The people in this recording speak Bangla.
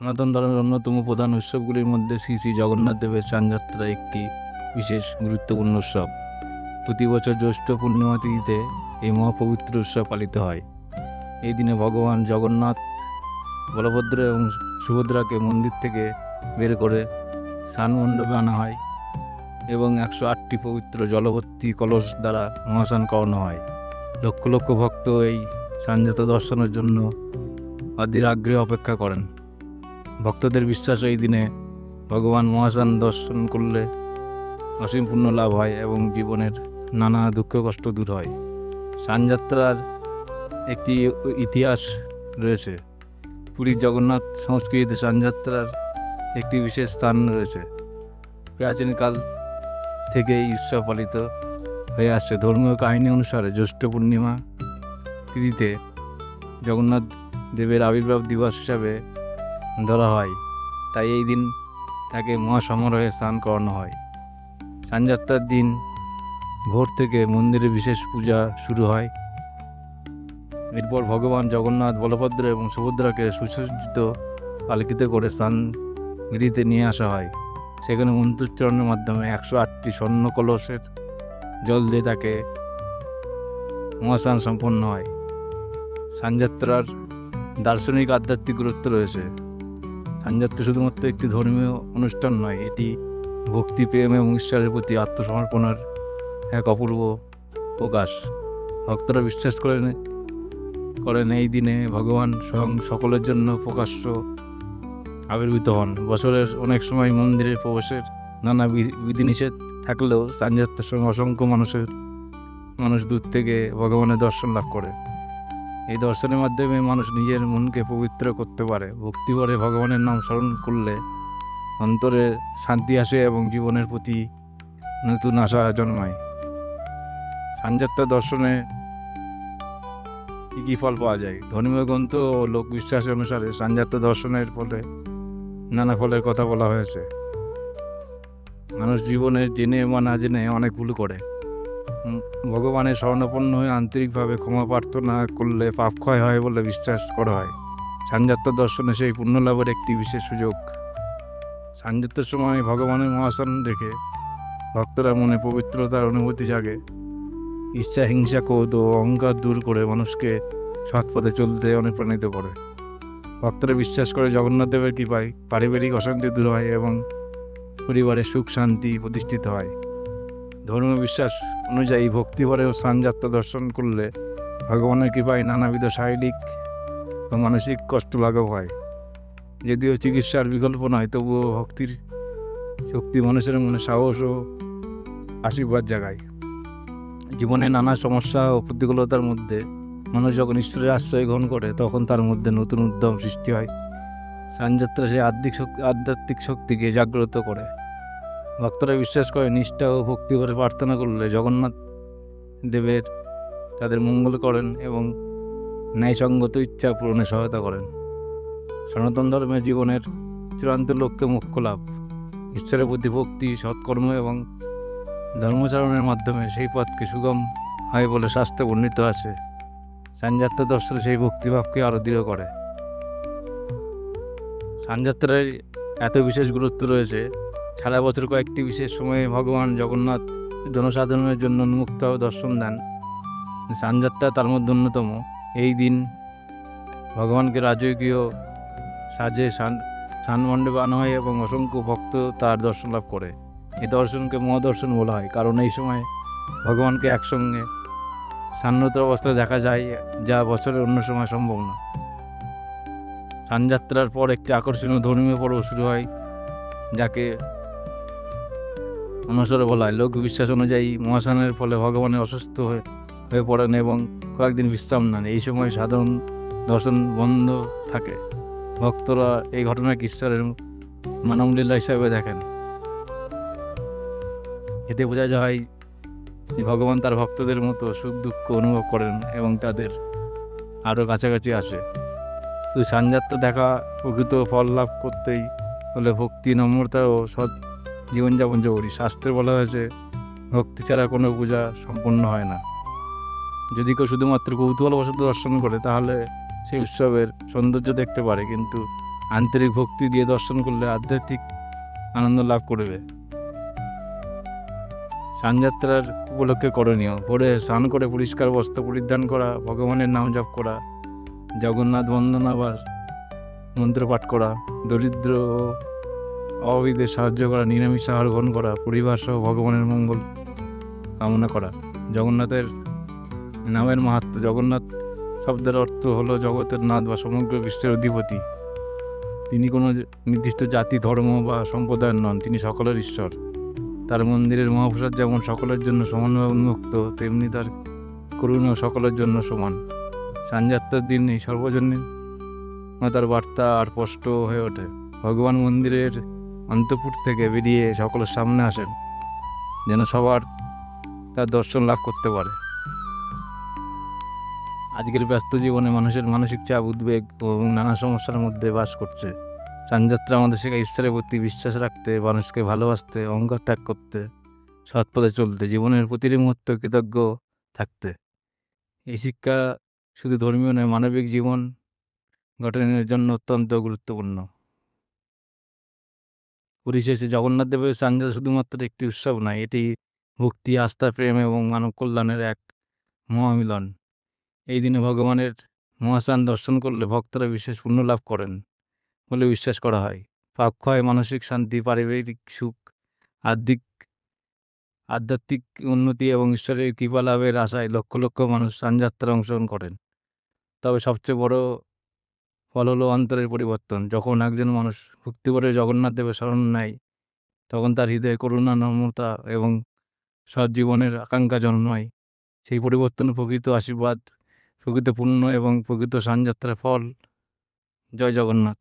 সনাতন ধর্মের অন্যতম প্রধান উৎসবগুলির মধ্যে শ্রী শ্রী জগন্নাথ দেবের যাত্রা একটি বিশেষ গুরুত্বপূর্ণ উৎসব। প্রতি বছর জ্যৈষ্ঠ পূর্ণিমা তিথিতে এই মহাপবিত্র উৎসব পালিত হয়। এই দিনে ভগবান জগন্নাথ, বলভদ্র এবং সুভদ্রাকে মন্দির থেকে বের করে স্নান মণ্ডপে আনা হয় এবং 108টি পবিত্র জলভর্তি কলস দ্বারা মহাস্নান করানো হয়। লক্ষ লক্ষ ভক্ত এই স্নানযাত্রা দর্শনের জন্য অধীর আগ্রহে অপেক্ষা করেন। ভক্তদের বিশ্বাস এই দিনে ভগবান মহাস্নান দর্শন করলে অসীম পুণ্য লাভ হয় এবং জীবনের নানা দুঃখ কষ্ট দূর হয়। স্নানযাত্রার একটি ইতিহাস রয়েছে। পুরীর জগন্নাথ সংস্কৃতিতে স্নানযাত্রার একটি বিশেষ স্থান রয়েছে। প্রাচীনকাল থেকে এই উৎসব পালিত হয়ে আসছে। ধর্মীয় কাহিনী অনুসারে জ্যৈষ্ঠ পূর্ণিমা তিথিতে জগন্নাথ দেবের আবির্ভাব দিবস হিসাবে ধরা হয়, তাই এই দিন তাকে মহাসমারোহে স্নান করানো হয়। স্নানযাত্রার দিন ভোর থেকে মন্দিরে বিশেষ পূজা শুরু হয়। এরপর ভগবান জগন্নাথ, বলভদ্র এবং সুভদ্রাকে সুসজ্জিত পালকিতে করে স্নান বিধিতে নিয়ে আসা হয়। সেখানে মন্ত্রোচ্চারণের মাধ্যমে 108টি স্বর্ণ কলসের জল দিয়ে তাকে মহাস্নান সম্পন্ন হয়। স্নানযাত্রার দার্শনিক আধ্যাত্মিক গুরুত্ব রয়েছে। স্নানযাত্রা শুধুমাত্র একটি ধর্মীয় অনুষ্ঠান নয়, এটি ভক্তি, প্রেম এবং ঈশ্বরের প্রতি আত্মসমর্পণের এক অপূর্ব প্রকাশ। ভক্তরা বিশ্বাস করেন এই দিনে ভগবান স্বয়ং সকলের জন্য প্রকাশ্য আবির্ভূত হন। বছরের অনেক সময় মন্দিরে প্রবেশের নানা বিধিনিষেধ থাকলেও স্নানযাত্রার সময় অসংখ্য মানুষ দূর থেকে ভগবানের দর্শন লাভ করে। এই দর্শনের মাধ্যমে মানুষ নিজের মনকে পবিত্র করতে পারে। ভক্তি ভরে ভগবানের নাম স্মরণ করলে অন্তরে শান্তি আসে এবং জীবনের প্রতি নতুন আশা জন্মায়। স্নানযাত্রা দর্শনে কী কী ফল পাওয়া যায়? ধর্মীয় গ্রন্থ ও লোকবিশ্বাস অনুসারে স্নানযাত্রা দর্শনের ফলে নানা ফলের কথা বলা হয়েছে। মানুষ জীবনে জেনে বা না জেনে অনেক ভুল করে। ভগবানের শরণাপন্ন হয়ে আন্তরিকভাবে ক্ষমা প্রার্থনা করলে পাপ ক্ষয় হয় বলে বিশ্বাস করা হয়। স্নানযাত্রা দর্শনে সেই পুণ্য লাভের একটি বিশেষ সুযোগ। স্নানযাত্রার সময় ভগবানের মহাস্নান দেখে ভক্তরা মনে পবিত্রতার অনুভূতি জাগে। ইচ্ছা, হিংসা, ক্রোধ ও অহংকার দূর করে মানুষকে সৎ পথে চলতে অনুপ্রাণিত করে। ভক্তরা বিশ্বাস করে জগন্নাথ দেবের কৃপায় পারিবারিক অশান্তি দূর হয় এবং পরিবারে সুখ শান্তি প্রতিষ্ঠিত হয়। ধর্মীয় বিশ্বাস অনুযায়ী ভক্তিভরে ও স্নানযাত্রা দর্শন করলে ভগবানের কৃপায় নানাবিধ শারীরিক ও মানসিক কষ্ট লাঘব হয়। যদিও চিকিৎসার বিকল্প নয়, তবুও ভক্তির শক্তি মানুষের মনে সাহস ও আশীর্বাদ জাগায়। জীবনে নানা সমস্যা ও প্রতিকূলতার মধ্যে মানুষ যখন ঈশ্বরের আশ্রয় গ্রহণ করে, তখন তার মধ্যে নতুন উদ্যম সৃষ্টি হয়। স্নানযাত্রা সেই আধ্যাত্মিক শক্তিকে জাগ্রত করে। ভক্তরা বিশ্বাস করে নিষ্ঠা ও ভক্তি করে প্রার্থনা করলে জগন্নাথ দেবের তাদের মঙ্গল করেন এবং ন্যায়সঙ্গত ইচ্ছা পূরণে সহায়তা করেন। সনাতন ধর্মের জীবনের চূড়ান্ত লক্ষ্যে মোক্ষ লাভ। ঈশ্বরের প্রতি ভক্তি, সৎকর্ম এবং ধর্মচারণের মাধ্যমে সেই পথকে সুগম হয় বলে শাস্ত্রে বর্ণিত আছে। স্নানযাত্রা দর্শনে সেই ভক্তিভাবকে আরও দৃঢ় করে। স্নানযাত্রার এত বিশেষ গুরুত্ব রয়েছে। সারা বছর কয়েকটি বিশেষ সময়ে ভগবান জগন্নাথ জনসাধারণের জন্য উন্মুক্ত দর্শন দেন। স্নানযাত্রা তার মধ্যে অন্যতম। এই দিন ভগবানকে রাজকীয় সাজে স্নান মণ্ডপে আনা হয় এবং অসংখ্য ভক্ত তার দর্শন লাভ করে। এই দর্শনকে মহাদর্শন বলা হয়, কারণ এই সময় ভগবানকে একসঙ্গে স্নানরত অবস্থায় দেখা যায়, যা বছরের অন্য সময় সম্ভব না। স্নানযাত্রার পর একটি আকর্ষণীয় ধর্মীয় পর্ব শুরু হয়, যাকে অনুসরণ বলা হয়। লোকবিশ্বাস অনুযায়ী মহাস্নানের ফলে ভগবানের অসুস্থ হয়ে পড়েন এবং কয়েকদিন বিশ্রাম নেন। এই সময় সাধারণ দর্শন বন্ধ থাকে। ভক্তরা এই ঘটনাকে ঈশ্বরের মানবলীলা হিসাবে দেখেন। এতে বোঝা যায় যে ভগবান তার ভক্তদের মতো সুখ দুঃখ অনুভব করেন এবং তাদের আরও কাছাকাছি আসে। তো স্নানযাত্রা দেখা প্রকৃত ফল লাভ করতেই হলে ভক্তি, নম্রতা ও সৎ জীবনযাপন জরুরি। শাস্ত্রে বলা হয়েছে, ভক্তি ছাড়া কোনো পূজা সম্পূর্ণ হয় না। যদি কেউ শুধুমাত্র কৌতূহলবশত দর্শন করে, তাহলে সেই উৎসবের সৌন্দর্য দেখতে পারে, কিন্তু আন্তরিক ভক্তি দিয়ে দর্শন করলে আধ্যাত্মিক আনন্দ লাভ করবে। স্নানযাত্রার উপলক্ষে করণীয়: ভোরে স্নান করে পরিষ্কার বস্ত্র পরিধান করা, ভগবানের নাম জপ করা, জগন্নাথ বন্দনা বা মন্ত্র পাঠ করা, দরিদ্র ও অভাবীদের সাহায্য করা, নিরামিষ আহার গ্রহণ করা, পরিবার সহ ভগবানের মঙ্গল কামনা করা। জগন্নাথের নামের মাহাত্ম্য: জগন্নাথ শব্দের অর্থ হলো জগতের নাথ বা সমগ্র বিশ্বের অধিপতি। তিনি কোনো নির্দিষ্ট জাতি, ধর্ম বা সম্প্রদায়ের নন, তিনি সকলের ঈশ্বর। তার মন্দিরের মহাপ্রসাদ যেমন সকলের জন্য সমানভাবে উন্মুক্ত, তেমনি তার করুণাও সকলের জন্য সমান। স্নানযাত্রার দিন এই সর্বজনীনতার বার্তা আর স্পষ্ট হয়ে ওঠে। ভগবান মন্দিরের অন্তঃপুর থেকে বেরিয়ে সকলের সামনে আসেন, যেন সবার তার দর্শন লাভ করতে পারে। আজকের ব্যস্ত জীবনে মানুষের মানসিক চাপ, উদ্বেগ এবং নানা সমস্যার মধ্যে বাস করছে। স্নানযাত্রা আমাদের শেখায় ঈশ্বরের প্রতি বিশ্বাস রাখতে, মানুষকে ভালোবাসতে, অহংকার ত্যাগ করতে, সৎ পথে চলতে, জীবনের প্রতিটি মুহূর্তে কৃতজ্ঞ থাকতে। এই শিক্ষা শুধু ধর্মীয় নয়, মানবিক জীবন গঠনের জন্য অত্যন্ত গুরুত্বপূর্ণ। পরিশেষে জগন্নাথ দেবের স্নানযাত্রা শুধুমাত্র একটি উৎসব নয়, এটি ভক্তি, আস্থা, প্রেম এবং মানব কল্যাণের এক মহামিলন। এই দিনে ভগবানের মহাস্নান দর্শন করলে ভক্তরা বিশেষ পুণ্য লাভ করেন বলে বিশ্বাস করা হয়। পাপ ক্ষয়, মানসিক শান্তি, পারিবারিক সুখ, আধ্যাত্মিক উন্নতি এবং ঈশ্বরের কৃপা লাভের আশায় লক্ষ লক্ষ মানুষ স্নানযাত্রায় অংশগ্রহণ করেন। তবে সবচেয়ে বড় ফল হলো অন্তরের পরিবর্তন। যখন একজন মানুষ ভক্তি করে জগন্নাথ দেবের শরণ নেয়, তখন তার হৃদয়ে করুণা, নম্রতা এবং সৎ জীবনের আকাঙ্ক্ষা জন্মায়। সেই পরিবর্তন প্রকৃত আশীর্বাদ, প্রকৃত পুণ্য এবং প্রকৃত স্নানযাত্রার ফল। জয় জগন্নাথ।